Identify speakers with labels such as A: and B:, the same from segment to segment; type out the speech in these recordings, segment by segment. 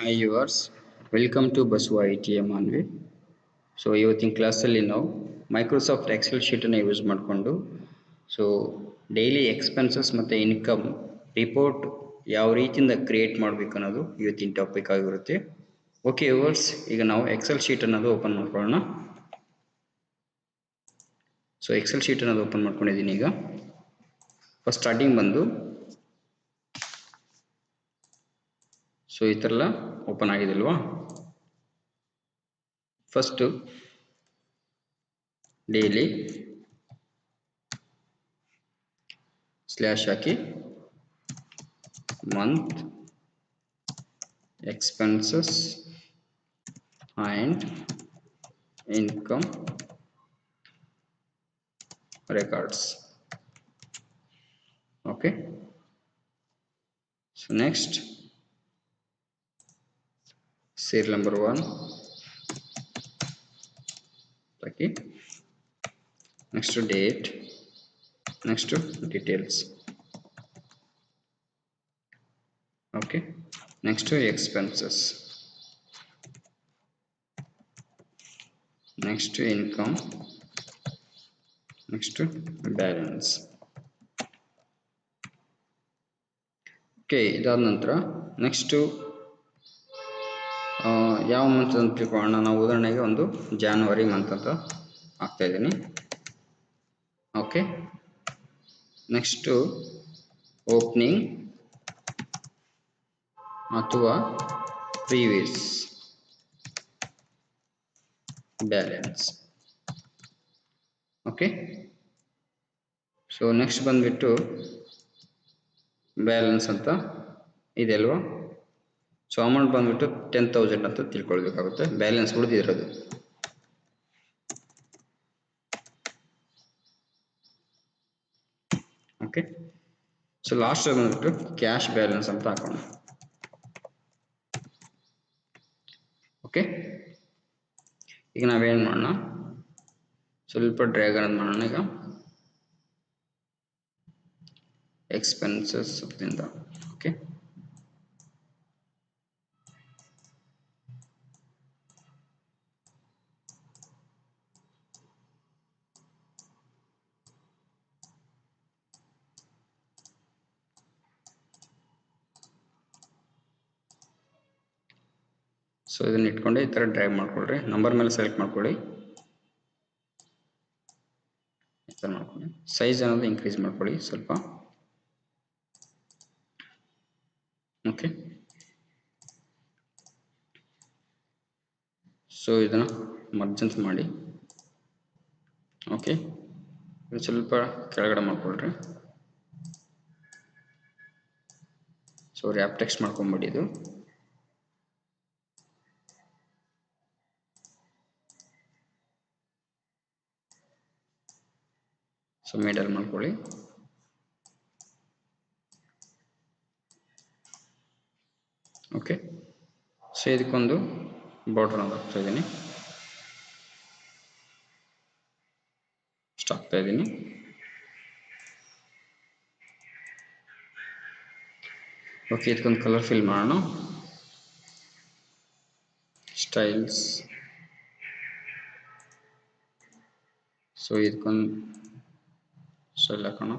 A: Hi viewers, welcome to Basu ITM Anvi. So ಇವತ್ತಿನ ಕ್ಲಾಸಲ್ಲಿ ನಾವು ಮೈಕ್ರೋಸಾಫ್ಟ್ ಎಕ್ಸೆಲ್ ಶೀಟನ್ನು ಯೂಸ್ ಮಾಡಿಕೊಂಡು ಸೊ ಡೈಲಿ ಎಕ್ಸ್ಪೆನ್ಸಸ್ ಮತ್ತು ಇನ್ಕಮ್ ರಿಪೋರ್ಟ್ ಯಾವ ರೀತಿಯಿಂದ ಕ್ರಿಯೇಟ್ ಮಾಡಬೇಕು ಅನ್ನೋದು ಇವತ್ತಿನ ಟಾಪಿಕ್ ಆಗಿರುತ್ತೆ. ಓಕೆ ವ್ಯೂವರ್ಸ್, ಈಗ ನಾವು ಎಕ್ಸೆಲ್ ಶೀಟ್ ಅನ್ನೋದು ಓಪನ್ ಮಾಡ್ಕೊಳ್ಳೋಣ. ಸೊ ಎಕ್ಸೆಲ್ ಶೀಟ್ ಅನ್ನೋದು ಓಪನ್ ಮಾಡ್ಕೊಂಡಿದ್ದೀನಿ. ಈಗ ಫಸ್ಟ್ ಸ್ಟಾರ್ಟಿಂಗ್ ಬಂದು ಸೊ ಈ ಥರ ಎಲ್ಲ ಓಪನ್ ಆಗಿದೆಲ್ವಾ. ಫಸ್ಟು ಡೈಲಿ ಸ್ಲ್ಯಾಶ್ ಹಾಕಿ month expenses and income records. Okay, so next serial number 1 okay, next to date, next to details. Okay, next to expenses, next to income, next to balance. Okay, ಇದಾದ ನಂತರ next ಯಾವ month ಅಂತ ತಿಳ್ಕೊಳ್ಳೋಣ. ನಾವು ಉದಾಹರಣೆಗೆ ಒಂದು January month ಅಂತ ಹಾಕ್ತಾ ಇದ್ದೀನಿ. ಓಕೆ, ನೆಕ್ಸ್ಟು ಓಪನಿಂಗ್ ಅಥವಾ previous balance. Okay, so next ಬಂದ್ಬಿಟ್ಟು ಬ್ಯಾಲೆನ್ಸ್ ಅಂತ ಇದೆ ಅಲ್ವಾ. ಸೊ ಅಮೌಂಟ್ ಬಂದ್ಬಿಟ್ಟು 10,000 ಅಂತ ತಿಳ್ಕೊಳ್ಬೇಕಾಗುತ್ತೆ, ಬ್ಯಾಲೆನ್ಸ್ ಉಳಿದಿರೋದು. ಓಕೆ, ಸೊ ಲಾಸ್ಟ್ ಬಂದ್ಬಿಟ್ಟು ಕ್ಯಾಶ್ ಬ್ಯಾಲೆನ್ಸ್ ಅಂತ ಹಾಕೋಣ. ಓಕೆ, ಈಗ ನಾವೇನು ಮಾಡೋಣ, ಸ್ವಲ್ಪ ಡ್ರ್ಯಾಗ್ ಅನ್ನೋದು ಮಾಡೋಣ. ಈಗ ಎಕ್ಸ್ಪೆನ್ಸಸ್ ಇಂದ ಓಕೆ, ಸೊ ಇದನ್ನ ಇಟ್ಕೊಂಡು ಈ ಥರ ಡ್ರ್ಯಾಗ್ ಮಾಡ್ಕೊಳ್ರಿ. ನಂಬರ್ ಮೇಲೆ ಸೆಲೆಕ್ಟ್ ಮಾಡ್ಕೊಳ್ಳಿ, ಈ ಥರ ಮಾಡ್ಕೊಳ್ಳಿ. ಸೈಜ್ ಅನ್ನೋದು ಇನ್ಕ್ರೀಸ್ ಮಾಡ್ಕೊಳ್ಳಿ ಸ್ವಲ್ಪ. ಓಕೆ, ಸೊ ಇದನ್ನು ಮರ್ಜೆನ್ಸ್ ಮಾಡಿ. ಓಕೆ, ಇದು ಸ್ವಲ್ಪ ಕೆಳಗಡೆ ಮಾಡ್ಕೊಳ್ರಿ. ಸೊ ರ್ಯಾಪ್ ಟೆಕ್ಸ್ಟ್ ಮಾಡ್ಕೊಂಬಿಡಿ. ಇದು ಸೊ ಮಿಡಲ್ ಮಾಡ್ಕೊಳ್ಳಿ. ಓಕೆ, ಸೊ ಇದಕ್ಕೊಂದು ಬಾರ್ಡರ್ ಅಂತ ಹಾಕ್ತಾ ಇದ್ದೀನಿ, ಇಷ್ಟ ಹಾಕ್ತಾ ಇದ್ದೀನಿ. ಓಕೆ, ಇದಕ್ಕೊಂದು ಕಲರ್ ಫಿಲ್ ಮಾಡೋಣ. ಸ್ಟೈಲ್ಸ್, ಸೊ ಇದಕ್ಕೊಂದು ಸ್ಟೈಲ್ ಹಾಕೋಣ.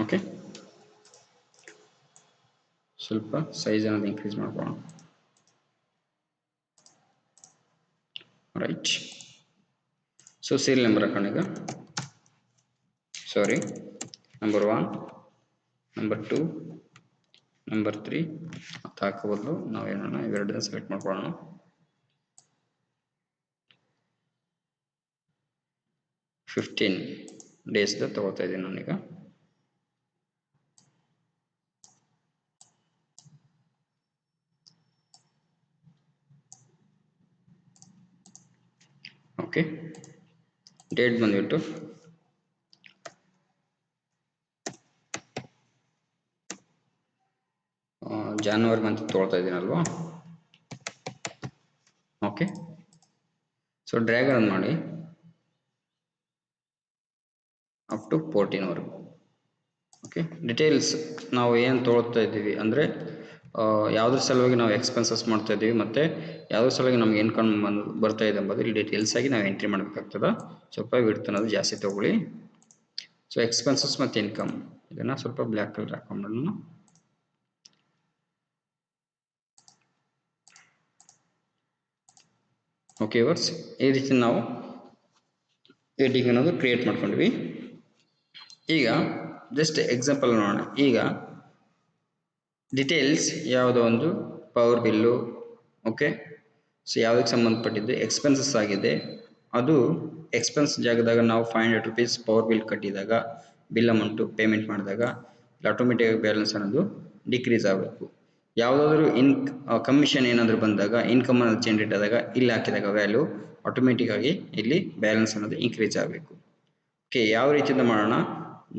A: ಓಕೆ, ಸ್ವಲ್ಪ ಸೈಜ್ ಅನ್ನೋದು ಇನ್ಕ್ರೀಸ್ ಮಾಡ್ಕೊಳ್ಳೋಣ. ರೈಟ್, ಸೊ ಸೀರಿಯಲ್ ನಂಬರ್ ಹಾಕೋಣ. ಈಗ ಸಾರಿ, ನಂಬರ್ 1, ನಂಬರ್ 2, ನಂಬರ್ 3 ಅಂತ ಹಾಕೋಬದಲು ನಾವೇನೋಣ ಇವೆರಡನ್ನ ಸೆಲೆಕ್ಟ್ ಮಾಡ್ಕೊಳ್ಳೋಣ. ಫಿಫ್ಟೀನ್ ಡೇಸ್ದ ತಗೋತಾ ಇದ್ದೀನಿ ನಾನೀಗ. ಓಕೆ, ಡೇಟ್ ಬಂದ್ಬಿಟ್ಟು ಜಾನ್ವರಿ ಮಂತ್ ತೊಗೊಳ್ತಾ ಇದ್ದೀನಲ್ವಾ. ಓಕೆ, ಸೊ ಡ್ರ್ಯಾಗ್ ರನ್ ಮಾಡಿ ಅಪ್ ಟು 14 ವರೆಗೂ. ಓಕೆ, ಡೀಟೇಲ್ಸ್ ನಾವು ಏನು ತೊಗೊಳ್ತಾ ಇದ್ದೀವಿ ಅಂದರೆ ಯಾವುದ್ರ ಸಲುವಾಗಿ ನಾವು ಎಕ್ಸ್ಪೆನ್ಸಸ್ ಮಾಡ್ತಾ ಇದ್ದೀವಿ ಮತ್ತು ಯಾವುದ್ರ ಸಲುವಾಗಿ ನಮ್ಗೆ ಇನ್ಕಮ್ ಬರ್ತಾ ಇದೆ ಎಂಬುದು ಇಲ್ಲಿ ಡೀಟೇಲ್ಸ್ ಆಗಿ ನಾವು ಎಂಟ್ರಿ ಮಾಡಬೇಕಾಗ್ತದೆ. ಸ್ವಲ್ಪ ವಿಡ್ತ್ ಅನ್ನೋದು ಜಾಸ್ತಿ ತಗೊಳ್ಳಿ. ಸೊ ಎಕ್ಸ್ಪೆನ್ಸಸ್ ಮತ್ತು ಇನ್ಕಮ್ ಇದನ್ನು ಸ್ವಲ್ಪ ಬ್ಲ್ಯಾಕ್ ಕಲರ್ ಹಾಕೊಂಡು ನಾನು ಓಕೆ ವರ್ಸ್ ಈ ರೀತಿ ನಾವು ಹೆಡ್ಡಿಂಗ್ ಅನ್ನೋದು ಕ್ರಿಯೇಟ್ ಮಾಡ್ಕೊಂಡ್ವಿ. ಈಗ ಜಸ್ಟ್ ಎಕ್ಸಾಂಪಲ್ ನೋಡೋಣ. ಈಗ ಡೀಟೇಲ್ಸ್ ಯಾವುದೋ ಒಂದು ಪವರ್ ಬಿಲ್ಲು, ಓಕೆ, ಸೊ ಯಾವುದಕ್ಕೆ ಸಂಬಂಧಪಟ್ಟಿದ್ದು ಎಕ್ಸ್ಪೆನ್ಸಸ್ ಆಗಿದೆ, ಅದು ಎಕ್ಸ್ಪೆನ್ಸ್ ಜಾಗದಾಗ ನಾವು 500 ರೂಪೀಸ್ ಪವರ್ ಬಿಲ್ ಕಟ್ಟಿದಾಗ, ಬಿಲ್ ಅಮೌಂಟು ಪೇಮೆಂಟ್ ಮಾಡಿದಾಗ ಆಟೋಮೆಟಿಕ್ ಬ್ಯಾಲೆನ್ಸ್ ಅನ್ನೋದು ಡಿಕ್ರೀಸ್ ಆಗಬೇಕು. ಯಾವುದಾದ್ರೂ ಕಮಿಷನ್ ಏನಾದರೂ ಬಂದಾಗ, ಇನ್ಕಮ್ ಅನ್ನೋದು ಜನರೇಟ್ ಆದಾಗ ಇಲ್ಲಿ ಹಾಕಿದಾಗ ವ್ಯಾಲ್ಯೂ ಆಟೋಮೆಟಿಕ್ ಆಗಿ ಇಲ್ಲಿ ಬ್ಯಾಲೆನ್ಸ್ ಅನ್ನೋದು ಇನ್ಕ್ರೀಸ್ ಆಗಬೇಕು. ಓಕೆ, ಯಾವ ರೀತಿಯಿಂದ ಮಾಡೋಣ?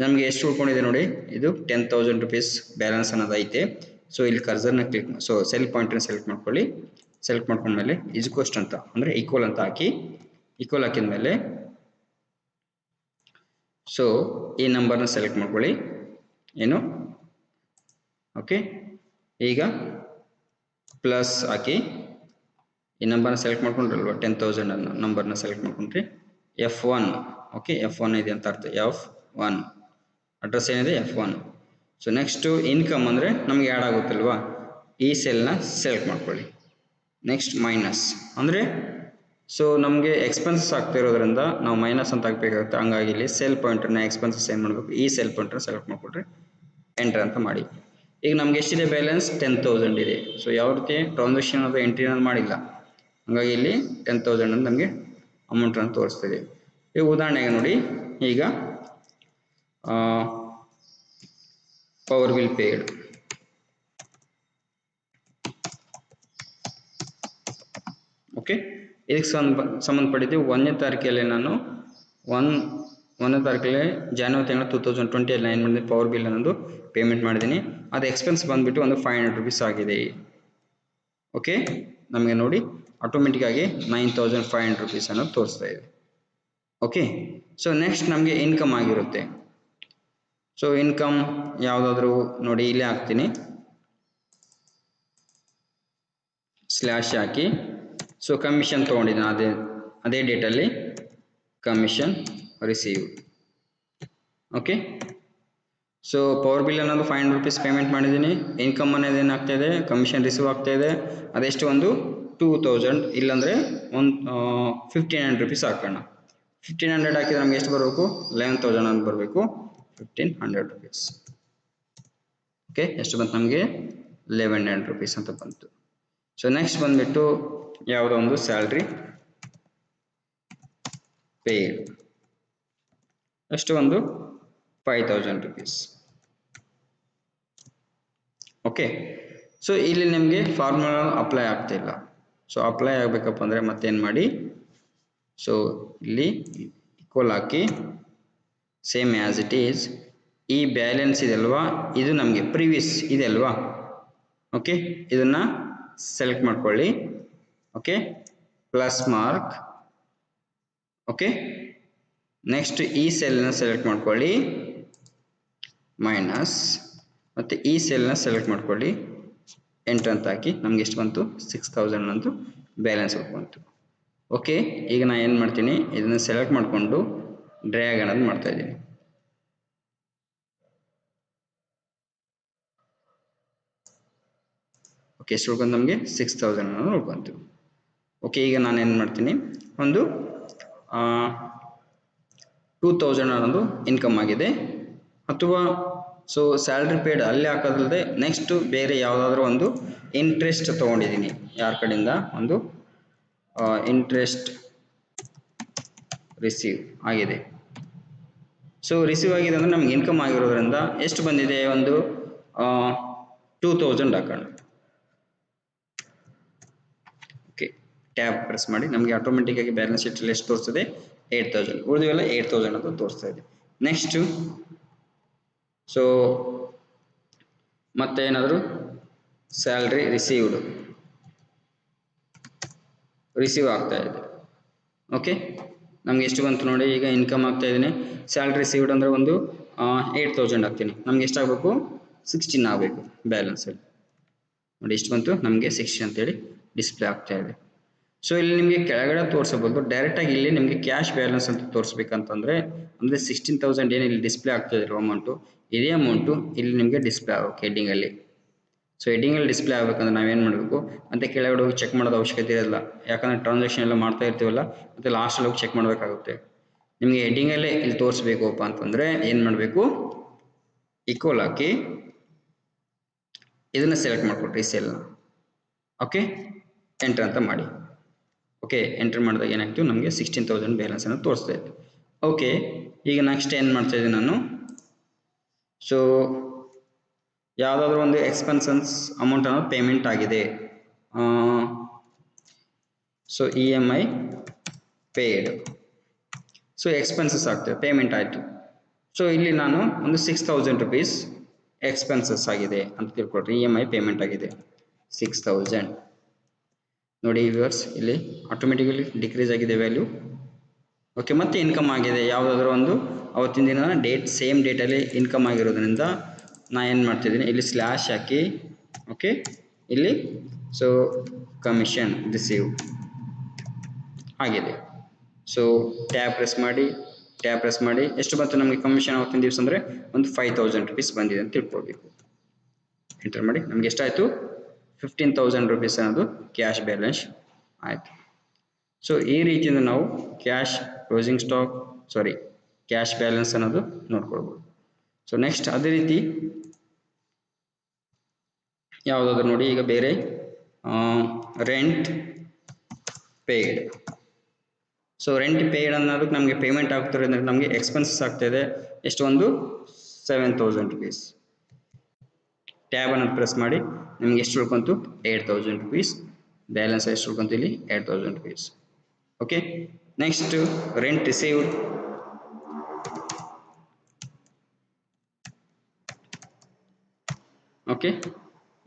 A: ನಮಗೆ ಎಷ್ಟು ಉಳ್ಕೊಂಡಿದೆ ನೋಡಿ, ಇದು 10,000 ರೂಪೀಸ್ ಬ್ಯಾಲೆನ್ಸ್ ಅನ್ನೋದು ಐತೆ. ಸೊ ಇಲ್ಲಿ ಕರ್ಸರ್ನ ಕ್ಲಿಕ್, ಸೊ ಸೆಲ್ ಪಾಯಿಂಟನ್ನು ಸೆಲೆಕ್ಟ್ ಮಾಡ್ಕೊಳ್ಳಿ. ಸೆಲೆಕ್ಟ್ ಮಾಡ್ಕೊಂಡ್ಮೇಲೆ ಇಸ್ಕೋಸ್ಟ್ ಅಂತ ಅಂದರೆ ಈಕ್ವಲ್ ಅಂತ ಹಾಕಿ, ಈಕ್ವಲ್ ಹಾಕಿದ ಮೇಲೆ ಸೊ ಈ ನಂಬರ್ನ ಸೆಲೆಕ್ಟ್ ಮಾಡ್ಕೊಳ್ಳಿ. ಏನು ಓಕೆ, ಈಗ ಪ್ಲಸ್ ಹಾಕಿ ಈ ನಂಬರ್ನ ಸೆಲೆಕ್ಟ್ ಮಾಡ್ಕೊಂಡ್ರಲ್ವ, 10,000 ಅನ್ನೋ ನಂಬರ್ನ ಸೆಲೆಕ್ಟ್ ಮಾಡ್ಕೊಂಡ್ರಿ. F1 ಓಕೆ, F1 ಇದೆ ಅಂತ ಅರ್ಥ. F1 ಅಡ್ರೆಸ್ ಏನಿದೆ F1. ಸೊ ನೆಕ್ಸ್ಟು ಇನ್ಕಮ್ ಅಂದರೆ ನಮಗೆ ಆ್ಯಡ್ ಆಗುತ್ತಲ್ವಾ, ಈ ಸೆಲ್ನ ಸೆಲೆಕ್ಟ್ ಮಾಡ್ಕೊಳ್ಳಿ. ನೆಕ್ಸ್ಟ್ ಮೈನಸ್ ಅಂದರೆ ಸೊ ನಮಗೆ ಎಕ್ಸ್ಪೆನ್ಸಸ್ ಆಗ್ತಾ ಇರೋದ್ರಿಂದ ನಾವು ಮೈನಸ್ ಅಂತ ಹಾಕಬೇಕಾಗುತ್ತೆ. ಹಂಗಾಗಿ ಇಲ್ಲಿ ಸೆಲ್ ಪಾಯಿಂಟರ್ನ ಎಕ್ಸ್ಪೆನ್ಸಸ್ ಏನು ಮಾಡಬೇಕು, ಈ ಸೆಲ್ ಪಾಯಿಂಟರ್ನ ಸೆಲೆಕ್ಟ್ ಮಾಡಿಕೊಡ್ರಿ, ಎಂಟರ್ ಅಂತ ಮಾಡಿ. ಈಗ ನಮ್ಗೆ ಎಷ್ಟಿದೆ ಬ್ಯಾಲೆನ್ಸ್? 10,000 ಇದೆ. ಸೊ ಯಾವ ರೀತಿ ಟ್ರಾನ್ಸಾಕ್ಷನ್ ಅನ್ನೋದು ಎಂಟ್ರಿ ಅನ್ನೋದು ಮಾಡಿಲ್ಲ, ಹಾಗಾಗಿ ಇಲ್ಲಿ 10,000 ಅಂತ ನಮಗೆ ಅಮೌಂಟನ್ನು ತೋರಿಸ್ತಿದೆ. ಈಗ ಉದಾಹರಣೆಗೆ ನೋಡಿ, ಈಗ ಪವರ್ ಬಿಲ್ ಪೇಯ್ಡ್, ಓಕೆ, ಇದಕ್ಕೆ ಸಂಬಂಧಪಟ್ಟಿದ್ದು 1ನೇ ತಾರೀಕಲ್ಲಿ ನಾನು 1ನೇ ತಾರೀಕಲ್ಲಿ ಜಾನ್ವರಿ ತಿಂಗಳ 2020 ಅಲ್ಲಿ ಏನು ಮಾಡಿದ್ದೀನಿ, ಪವರ್ ಬಿಲ್ ಅನ್ನೋದು ಪೇಮೆಂಟ್ ಮಾಡಿದ್ದೀನಿ. ಅದು ಎಕ್ಸ್ಪೆನ್ಸ್ ಬಂದುಬಿಟ್ಟು ಒಂದು 500 ರೂಪೀಸ್ ಆಗಿದೆ. ಓಕೆ, ನಮಗೆ ನೋಡಿ ಆಟೋಮೆಟಿಕ್ ಆಗಿ 9,500 ರೂಪೀಸ್ ಅನ್ನೋದು ತೋರಿಸ್ತಾ ಇದೆ. ಓಕೆ, ಸೊ ನೆಕ್ಸ್ಟ್ ನಮಗೆ ಇನ್ಕಮ್ ಆಗಿರುತ್ತೆ. ಸೊ ಇನ್ಕಮ್ ಯಾವುದಾದ್ರೂ ನೋಡಿ ಇಲ್ಲೇ ಹಾಕ್ತೀನಿ, ಸ್ಲ್ಯಾಶ್ ಹಾಕಿ. ಸೊ ಕಮಿಷನ್ ತೊಗೊಂಡಿದ್ದೀನಿ, ಅದೇ ಡೇಟಲ್ಲಿ commission receive. Okay, so power bill ಅನ್ನೋದು 500 ರೂಪೀಸ್ ಪೇಮೆಂಟ್ ಮಾಡಿದ್ದೀನಿ. ಇನ್ಕಮ್ ಅನ್ನೋದು ಏನಾಗ್ತಾ ಇದೆ, ಕಮಿಷನ್ ರಿಸೀವ್ ಆಗ್ತಾ ಇದೆ. ಅದೆಷ್ಟು, ಒಂದು 2,000, ಇಲ್ಲಾಂದರೆ ಒಂದು 1,500 ರೂಪೀಸ್ ಹಾಕೋಣ. 1,500 ಹಾಕಿದ್ರೆ ನಮ್ಗೆ ಎಷ್ಟು ಬರಬೇಕು, 11,000 ಅಂತ ಬರಬೇಕು. 1,500 ರೂಪೀಸ್. ಓಕೆ, ಎಷ್ಟು ಬಂತು ನಮಗೆ? 1,100 ರೂಪೀಸ್ ಅಂತ ಬಂತು. ಸೊ ನೆಕ್ಸ್ಟ್ ಬಂದುಬಿಟ್ಟು ಯಾವುದೋ ಒಂದು ಸ್ಯಾಲ್ರಿ ಪೇಯ್ಡ್, ಎಷ್ಟು, ಒಂದು 5,000 ರೂಪೀಸ್. ಓಕೆ, ಸೊ ಇಲ್ಲಿ ನಿಮಗೆ ಫಾರ್ಮುಲಾ ಅಪ್ಲೈ ಆಗ್ತಿಲ್ಲ. ಸೊ ಅಪ್ಲೈ ಆಗಬೇಕಪ್ಪ ಅಂದರೆ ಮತ್ತೇನು ಮಾಡಿ, ಸೊ ಇಲ್ಲಿ equal hockey, same as it is. ಈ ಬ್ಯಾಲೆನ್ಸ್ ಇದೆ ಅಲ್ವಾ, ಇದು ನಮಗೆ ಪ್ರೀವಿಯಸ್ ಇದೆ ಅಲ್ವಾ. ಓಕೆ, ಇದನ್ನು ಸೆಲೆಕ್ಟ್ ಮಾಡ್ಕೊಳ್ಳಿ. Okay, plus mark. Okay, next ಈ ಸೆಲ್ನ ಸೆಲೆಕ್ಟ್ ಮಾಡ್ಕೊಳ್ಳಿ, ಮೈನಸ್, ಮತ್ತು ಈ ಸೆಲ್ನ ಸೆಲೆಕ್ಟ್ ಮಾಡ್ಕೊಳ್ಳಿ, ಎಂಟರ್ ಅಂತ ಹಾಕಿ. ನಮ್ಗೆ ಎಷ್ಟು ಬಂತು? 6,000 ಅಂತೂ ಬ್ಯಾಲೆನ್ಸ್ ಬಂತು. ಓಕೆ, ಈಗ ನಾನು ಏನು ಮಾಡ್ತೀನಿ, ಇದನ್ನು ಸೆಲೆಕ್ಟ್ ಮಾಡಿಕೊಂಡು ಡ್ರ್ಯಾಗ್ ಅನ್ನೋದು ಮಾಡ್ತಾ ಇದ್ದೀನಿ. ಓಕೆ, ಎಷ್ಟು ಉಳ್ಕೊಂಡು ನಮಗೆ 6,000 ಅನ್ನೋದು ಉಳ್ಕೊಂತು. ಓಕೆ, ಈಗ ನಾನು ಏನು ಮಾಡ್ತೀನಿ, ಒಂದು 2,000 ಅನ್ನೋದು ಇನ್ಕಮ್ ಆಗಿದೆ. ಅಥವಾ ಸೊ ಸ್ಯಾಲ್ರಿ ಪೇಯ್ಡ್ ಅಲ್ಲಿ ಹಾಕೋದಲ್ಲದೆ ನೆಕ್ಸ್ಟು ಬೇರೆ ಯಾವುದಾದ್ರೂ ಒಂದು ಇಂಟ್ರೆಸ್ಟ್ ತೊಗೊಂಡಿದ್ದೀನಿ ಯಾರ ಕಡೆಯಿಂದ, ಒಂದು ಇಂಟ್ರೆಸ್ಟ್ ರಿಸೀವ್ ಆಗಿದೆ. ಸೊ ರಿಸೀವ್ ಆಗಿದೆ ಅಂದರೆ ನಮ್ಗೆ ಇನ್ಕಮ್ ಆಗಿರೋದ್ರಿಂದ ಎಷ್ಟು ಬಂದಿದೆ, ಒಂದು 2,000 ಹಾಕೋಣ. ಓಕೆ, ಟ್ಯಾಬ್ ಪ್ರೆಸ್ ಮಾಡಿ, ನಮಗೆ ಆಟೋಮೆಟಿಕ್ಕಾಗಿ ಬ್ಯಾಲೆನ್ಸ್ ಶೀಟಲ್ಲಿ ಎಷ್ಟು ತೋರಿಸ್ತದೆ? 8,000. ಉಳಿದಿವೆಲ್ಲ 8,000 ಅಂತ ತೋರಿಸ್ತಾ ಇದೆ. ನೆಕ್ಸ್ಟು ಸೊ ಮತ್ತೆ ಏನಾದರೂ ಸ್ಯಾಲ್ರಿ ರಿಸೀವ್ ಆಗ್ತಾ ಇದೆ. ಓಕೆ, ನಮ್ಗೆ ಎಷ್ಟು ಬಂತು ನೋಡಿ. ಈಗ ಇನ್ಕಮ್ ಆಗ್ತಾ ಇದ್ದೀನಿ, ಸ್ಯಾಲ್ರಿ ರಿಸೀವ್ಡ್ ಅಂದರೆ ಒಂದು 8000 ಹಾಕ್ತೀನಿ. ನಮ್ಗೆ ಎಷ್ಟಾಗಬೇಕು? 16 ಆಗಬೇಕು ಬ್ಯಾಲೆನ್ಸಲ್ಲಿ. ನೋಡಿ ಎಷ್ಟು ಬಂತು ನಮಗೆ 16 ಅಂತೇಳಿ ಡಿಸ್ಪ್ಲೇ ಆಗ್ತಾ ಇದೆ. ಸೊ ಇಲ್ಲಿ ನಿಮಗೆ ಕೆಳಗಡೆ ತೋರಿಸಬಹುದು, ಡೈರೆಕ್ಟಾಗಿ ಇಲ್ಲಿ ನಿಮಗೆ ಕ್ಯಾಶ್ ಬ್ಯಾಲೆನ್ಸ್ ಅಂತ ತೋರಿಸ್ಬೇಕಂತಂದರೆ, ಅಂದರೆ 16,000 ಏನು ಇಲ್ಲಿ ಡಿಸ್ಪ್ಲೇ ಆಗ್ತಾ ಇರೋ ಅಮೌಂಟು, ಇದೇ ಅಮೌಂಟು ಇಲ್ಲಿ ನಿಮಗೆ ಡಿಸ್ಪ್ಲೇ ಆಗಬೇಕು ಹೆಡ್ಡಿಂಗಲ್ಲಿ. ಸೊ ಹೆಡ್ಡಿಂಗಲ್ಲಿ ಡಿಸ್ಪ್ಲೇ ಆಗಬೇಕಂದ್ರೆ ನಾವೇನು ಮಾಡಬೇಕು, ಮತ್ತು ಕೆಳಗಡೆ ಹೋಗಿ ಚೆಕ್ ಮಾಡೋದು ಅವಶ್ಯಕತೆ ಇರಲ್ಲ, ಯಾಕಂದರೆ ಟ್ರಾನ್ಸಾಕ್ಷನ್ ಎಲ್ಲ ಮಾಡ್ತಾ ಇರ್ತೀವಲ್ಲ, ಮತ್ತು ಲಾಸ್ಟಲ್ಲಿ ಹೋಗಿ ಚೆಕ್ ಮಾಡಬೇಕಾಗುತ್ತೆ. ನಿಮಗೆ ಹೆಡ್ಡಿಂಗಲ್ಲೇ ಇಲ್ಲಿ ತೋರಿಸ್ಬೇಕಪ್ಪ ಅಂತಂದರೆ ಏನು ಮಾಡಬೇಕು, ಈಕ್ವಲ್ ಹಾಕಿ ಇದನ್ನು ಸೆಲೆಕ್ಟ್ ಮಾಡಿಕೊಟ್ರಿ ಸೆಲ್ನ. ಓಕೆ, ಎಂಟರ್ ಅಂತ ಮಾಡಿ. ಓಕೆ, ಎಂಟರ್ ಮಾಡಿದಾಗ ಏನಾಗ್ತೀವಿ, ನಮಗೆ 16,000 ಬ್ಯಾಲೆನ್ಸನ್ನು ತೋರಿಸ್ತಾ ಇದೆ. ಓಕೆ, ಈಗ ನೆಕ್ಸ್ಟ್ ಏನು ಮಾಡ್ತಾ ಇದ್ದೀನಿ ನಾನು, ಸೊ ಯಾವುದಾದ್ರೂ ಒಂದು ಎಕ್ಸ್ಪೆನ್ಸಸ್ ಅಮೌಂಟ್ ಅನ್ನೋದು ಪೇಮೆಂಟ್ ಆಗಿದೆ. So EMI paid, so expenses ಆಗ್ತದೆ, ಪೇಮೆಂಟ್ ಆಯಿತು. ಸೊ ಇಲ್ಲಿ ನಾನು ಒಂದು 6,000 rupees ಎಕ್ಸ್ಪೆನ್ಸಸ್ ಆಗಿದೆ ಅಂತ ತಿಳ್ಕೊಳ್ರಿ. EMI ಪೇಮೆಂಟ್ ಆಗಿದೆ 6,000. ನೋಡಿ ವ್ಯೂವರ್ಸ್, ಇಲ್ಲಿ ಆಟೋಮೆಟಿಕಲಿ ಡಿಕ್ರೀಸ್ ಆಗಿದೆ ವ್ಯಾಲ್ಯೂ. ಓಕೆ, ಮತ್ತೆ ಇನ್ಕಮ್ ಆಗಿದೆ ಯಾವುದಾದ್ರೂ ಒಂದು ಅವತ್ತಿನ ದಿನ ಡೇಟ್, ಸೇಮ್ ಡೇಟಲ್ಲಿ ಇನ್ಕಮ್ ಆಗಿರೋದ್ರಿಂದ ನಾ ಏನು ಮಾಡ್ತಿದ್ದೀನಿ, ಇಲ್ಲಿ ಸ್ಲ್ಯಾಶ್ ಹಾಕಿ. ಓಕೆ, ಇಲ್ಲಿ ಸೊ ಕಮಿಷನ್ ರಿಸೀವ್ ಆಗಿದೆ. ಸೊ ಟ್ಯಾಬ್ ಪ್ರೆಸ್ ಮಾಡಿ ಎಷ್ಟು ಬಂತು ನಮಗೆ ಕಮಿಷನ್ ಅವತ್ತಿನ ದಿವಸ ಅಂದರೆ ಒಂದು 5,000 rupees ಬಂದಿದೆ ಅಂತ ತಿಳ್ಕೊಳ್ಬೇಕು. ಎಂಟರ್ ಮಾಡಿ, ನಮಗೆ ಎಷ್ಟಾಯಿತು, 15,000 rupees ಅನ್ನೋದು ಕ್ಯಾಶ್ ಬ್ಯಾಲೆನ್ಸ್ ಆಯಿತು. ಸೊ ಈ ರೀತಿಯಿಂದ ನಾವು ಕ್ಯಾಶ್ ಬ್ಯಾಲೆನ್ಸ್ ಅನ್ನೋದು ನೋಡ್ಕೊಳ್ಬೋದು. ಸೊ ನೆಕ್ಸ್ಟ್ ಅದೇ ರೀತಿ ಯಾವುದಾದ್ರು ನೋಡಿ, ಈಗ ಬೇರೆ rent paid. So rent paid ಅನ್ನೋದಕ್ಕೆ ನಮಗೆ ಪೇಮೆಂಟ್ ಆಗ್ತಿರೋದು ಅಂದರೆ ನಮಗೆ ಎಕ್ಸ್ಪೆನ್ಸಸ್ ಆಗ್ತಾ ಇದೆ. ಎಷ್ಟು, ಒಂದು 7,000 rupees. ಟ್ಯಾಬ್ ಅನ್ನೋದು ಪ್ರೆಸ್ ಮಾಡಿ, ನಿಮ್ಗೆ ಎಷ್ಟು ಉಳ್ಕೊಂತು, 8,000 rupees. ಬ್ಯಾಲೆನ್ಸ್ ಎಷ್ಟು ಉಳ್ಕೊಂತು ಇಲ್ಲಿ, 8,000 rupees. Okay, next rent received. Okay,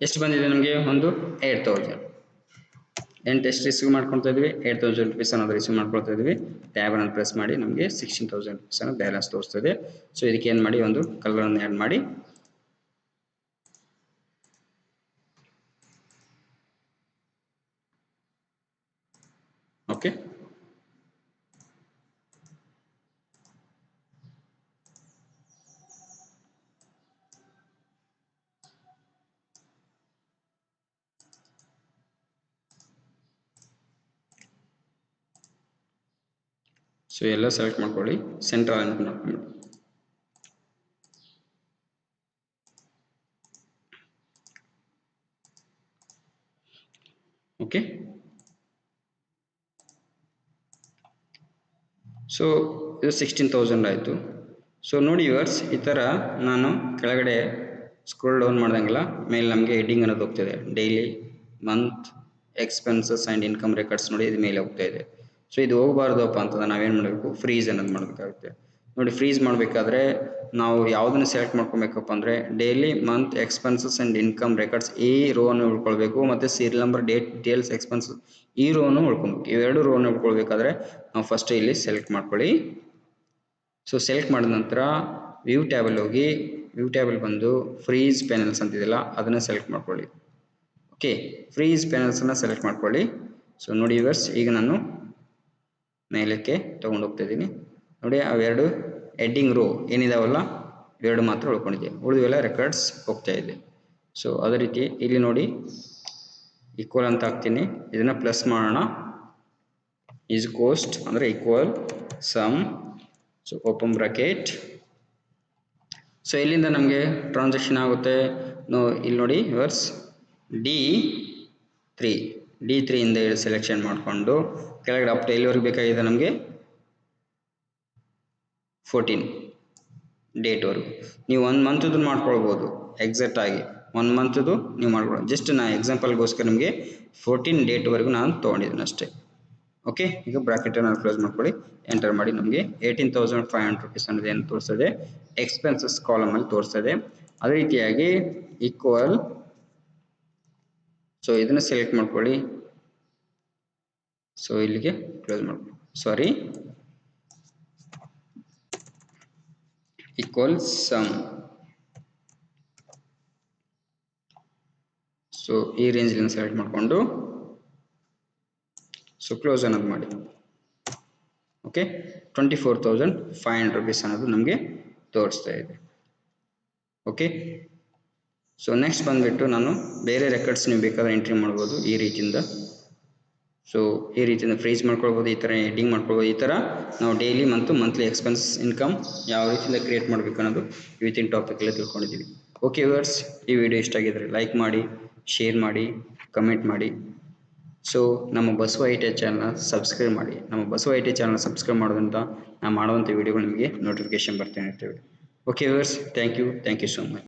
A: ಎಷ್ಟು ಬಂದಿದೆ ನಮಗೆ, ಒಂದು 8,000. ಎಷ್ಟು ರಿಸೀವ್ ಮಾಡ್ಕೊಳ್ತಾ ಇದ್ವಿ, 8,000 rupees ಅನ್ನೋದು ರಿಸೀವ್ ಮಾಡ್ಕೊಳ್ತಾ ಇದ್ವಿ. ಟ್ಯಾಬ್ ಅನ್ನು ಪ್ರೆಸ್ ಮಾಡಿ ನಮಗೆ 16,000 rupees ಅನ್ನೋ ಬ್ಯಾಲೆನ್ಸ್ ತೋರಿಸ್ತದೆ. ಸೊ ಇದಕ್ಕೆ ಏನು ಮಾಡಿ, ಒಂದು ಕಲರನ್ನು ಆ್ಯಡ್ ಮಾಡಿ. ಓಕೆ, ಸೊ ಎಲ್ಲ ಸೆಲೆಕ್ಟ್ ಮಾಡ್ಕೊಳ್ಳಿ, ಸೆಂಟ್ರಲ್ ಅಂತ ಮಾಡ್ಕೊಂಡು. ಓಕೆ, ಸೊ ಇದು 16,000 ಆಯಿತು. ಸೊ ನೋಡಿ ವ್ಯೂವರ್ಸ್, ಈ ಥರ ನಾನು ಕೆಳಗಡೆ ಸ್ಕ್ರೋಲ್ ಡೌನ್ ಮಾಡ್ದಂಗೆಲ್ಲ ಮೇಲೆ ನಮಗೆ ಹೆಡ್ಡಿಂಗ್ ಅನ್ನೋದು ಹೋಗ್ತಿದೆ. Daily, month, expenses and income records ನೋಡಿ ಇದು ಮೇಲೆ ಹೋಗ್ತಾ ಇದೆ. ಸೊ ಇದು ಹೋಗಬಾರ್ದಪ್ಪ ಅಂತಂದ್ರೆ ನಾವೇನು ಮಾಡಬೇಕು, ಫ್ರೀಸ್ ಅನ್ನೋದು ಮಾಡಬೇಕಾಗುತ್ತೆ. ನೋಡಿ, ಫ್ರೀಸ್ ಮಾಡಬೇಕಾದ್ರೆ ನಾವು ಯಾವುದನ್ನು ಸೆಲೆಕ್ಟ್ ಮಾಡ್ಕೊಬೇಕಪ್ಪ ಅಂದರೆ daily, month, expenses and income records ಈ ರೋವನ್ನು ಉಳ್ಕೊಳ್ಬೇಕು, ಮತ್ತು serial number, date, details, expenses ಈ ರೋವನ್ನು ಉಳ್ಕೊಬೇಕು. ಇವೆರಡು ರೋವನ್ನು ಉಳ್ಕೊಳ್ಬೇಕಾದ್ರೆ ನಾವು ಫಸ್ಟ್ ಇಲ್ಲಿ ಸೆಲೆಕ್ಟ್ ಮಾಡ್ಕೊಳ್ಳಿ. ಸೊ ಸೆಲೆಕ್ಟ್ ಮಾಡಿದ ನಂತರ ವ್ಯೂ ಟ್ಯಾಬಲ್ಲಿ ಹೋಗಿ, ವ್ಯೂ ಟ್ಯಾಬಲ್ಲಿ ಬಂದು ಫ್ರೀಸ್ ಪ್ಯಾನಲ್ಸ್ ಅಂತಿದೆಯಲ್ಲ ಅದನ್ನು ಸೆಲೆಕ್ಟ್ ಮಾಡ್ಕೊಳ್ಳಿ. ಓಕೆ, ಫ್ರೀಸ್ ಪ್ಯಾನಲ್ಸನ್ನು ಸೆಲೆಕ್ಟ್ ಮಾಡ್ಕೊಳ್ಳಿ. ಸೊ ನೋಡಿ ವ್ಯೂವರ್ಸ್, ಈಗ ನಾನು ಮೇಲಕ್ಕೆ ತೊಗೊಂಡು ಹೋಗ್ತಾ ಇದ್ದೀನಿ. ನೋಡಿ, ಅವೆರಡು ಹೆಡ್ಡಿಂಗ್ ರೋ ಏನಿದಾವಲ್ಲ ಇವೆರಡು ಮಾತ್ರ ಉಳ್ಕೊಂಡಿದೆ, ಉಳಿದೆಲ್ಲ ರೆಕಾರ್ಡ್ಸ್ ಹೋಗ್ತಾ ಇದೆ. ಸೊ ಅದೇ ರೀತಿ ಇಲ್ಲಿ ನೋಡಿ, ಈಕ್ವಲ್ ಅಂತ ಹಾಕ್ತೀನಿ, ಇದನ್ನು ಪ್ಲಸ್ ಮಾಡೋಣ. ಈಸ್ ಕೋಸ್ಟ್ ಅಂದರೆ equal sum. So open bracket. So ಇಲ್ಲಿಂದ ನಮಗೆ ಟ್ರಾನ್ಸಾಕ್ಷನ್ ಆಗುತ್ತೆ. ಇಲ್ಲಿ ನೋಡಿ ವ್ಯೂವರ್ಸ್, D3 ಇಂದ ಸೆಲೆಕ್ಷನ್ ಮಾಡಿಕೊಂಡು ಕೆಳಗಡೆ ಅಪ್ ಎಲ್ಲಿವರೆಗೆ ಬೇಕಾಗಿದೆ ನಮಗೆ, 14 ಡೇಟ್ವರೆಗೂ. ನೀವು 1 ಮಂತ್ದು ಮಾಡ್ಕೊಳ್ಬೋದು, ಎಕ್ಸಾಕ್ಟ್ ಆಗಿ 1 ಮಂತ್ದು ನೀವು ಮಾಡ್ಕೊಳ್ಬೋದು. ಜಸ್ಟ್ ನಾನು ಎಕ್ಸಾಂಪಲ್ಗೋಸ್ಕರ ನಿಮಗೆ 14 ಡೇಟ್ವರೆಗೂ ನಾನು ತೊಗೊಂಡಿದ್ದೀನಿ ಅಷ್ಟೇ. ಓಕೆ, ಈಗ ಬ್ರಾಕೆಟನ್ನು ಕ್ಲೋಸ್ ಮಾಡ್ಕೊಳ್ಳಿ, ಎಂಟರ್ ಮಾಡಿ. ನಮಗೆ 18,500 rupees ಅನ್ನೋದು ಏನು ತೋರಿಸ್ತದೆ, ಎಕ್ಸ್ಪೆನ್ಸಸ್ ಕಾಲಮಲ್ಲಿ ತೋರಿಸ್ತದೆ. ಅದೇ ರೀತಿಯಾಗಿ ಈಕ್ವಲ್ ಸೊ ಇದನ್ನು ಸೆಲೆಕ್ಟ್ ಮಾಡ್ಕೊಳ್ಳಿ. ಸೊ ಇಲ್ಲಿಗೆ ಕ್ಲೋಸ್ ಮಾಡ್ಕೊಳ್ಳಿ. ಸಾರಿ, ಈಕ್ವಲ್ಸ್ ಸಮ್. ಸೊ ಈ ರೇಂಜ್ಲಿಂದ ಸೆಲೆಕ್ಟ್ ಮಾಡಿಕೊಂಡು ಸೊ ಕ್ಲೋಸ್ ಅನ್ನೋದು ಮಾಡಿ. ಓಕೆ, 24,500 rupees ಅನ್ನೋದು ನಮಗೆ ತೋರಿಸ್ತಾ ಇದೆ. ಓಕೆ, ಸೊ ನೆಕ್ಸ್ಟ್ ಬಂದುಬಿಟ್ಟು ನಾನು ಬೇರೆ ರೆಕಾರ್ಡ್ಸ್ ನೀವು ಬೇಕಾದ್ರೆ ಎಂಟ್ರಿ ಮಾಡ್ಬೋದು ಈ ರೀತಿಯಿಂದ. ಸೊ ಈ ರೀತಿಯಿಂದ ಫ್ರೀಸ್ ಮಾಡ್ಕೊಳ್ಬೋದು, ಈ ಥರ ಎಡಿಂಗ್ ಮಾಡ್ಕೊಳ್ಬೋದು. ಈ ಥರ ನಾವು ಡೈಲಿ ಮತ್ತು ಮಂತ್ಲಿ ಎಕ್ಸ್ಪೆನ್ಸ್ ಇನ್ಕಮ್ ಯಾವ ರೀತಿಯಿಂದ ಕ್ರಿಯೇಟ್ ಮಾಡಬೇಕು ಅನ್ನೋದು ವಿತಿನ್ ಟಾಪಿಕಲ್ಲೇ ತಿಳ್ಕೊಂಡಿದ್ದೀವಿ. ಓಕೆ ವ್ಯೂವರ್ಸ್, ಈ ವಿಡಿಯೋ ಇಷ್ಟ ಆಗಿದ್ರೆ ಲೈಕ್ ಮಾಡಿ, ಶೇರ್ ಮಾಡಿ, ಕಮೆಂಟ್ ಮಾಡಿ. ಸೊ ನಮ್ಮ ಬಸವ ಐ.ಟಿ.ಐ ಚಾನಲ್ನ ಸಬ್ಸ್ಕ್ರೈಬ್ ಮಾಡಿ. ನಮ್ಮ ಬಸವ ಐ.ಟಿ.ಐ ಚಾನಲ್ನ ಸಬ್ಸ್ಕ್ರೈಬ್ ಮಾಡೋದ್ರಿಂದ ನಾವು ಮಾಡುವಂಥ ವಿಡಿಯೋಗಳು ನಿಮಗೆ ನೋಟಿಫಿಕೇಶನ್ ಬರ್ತಾನೆ ಇರ್ತೇವೆ. Okay viewers, thank you so much.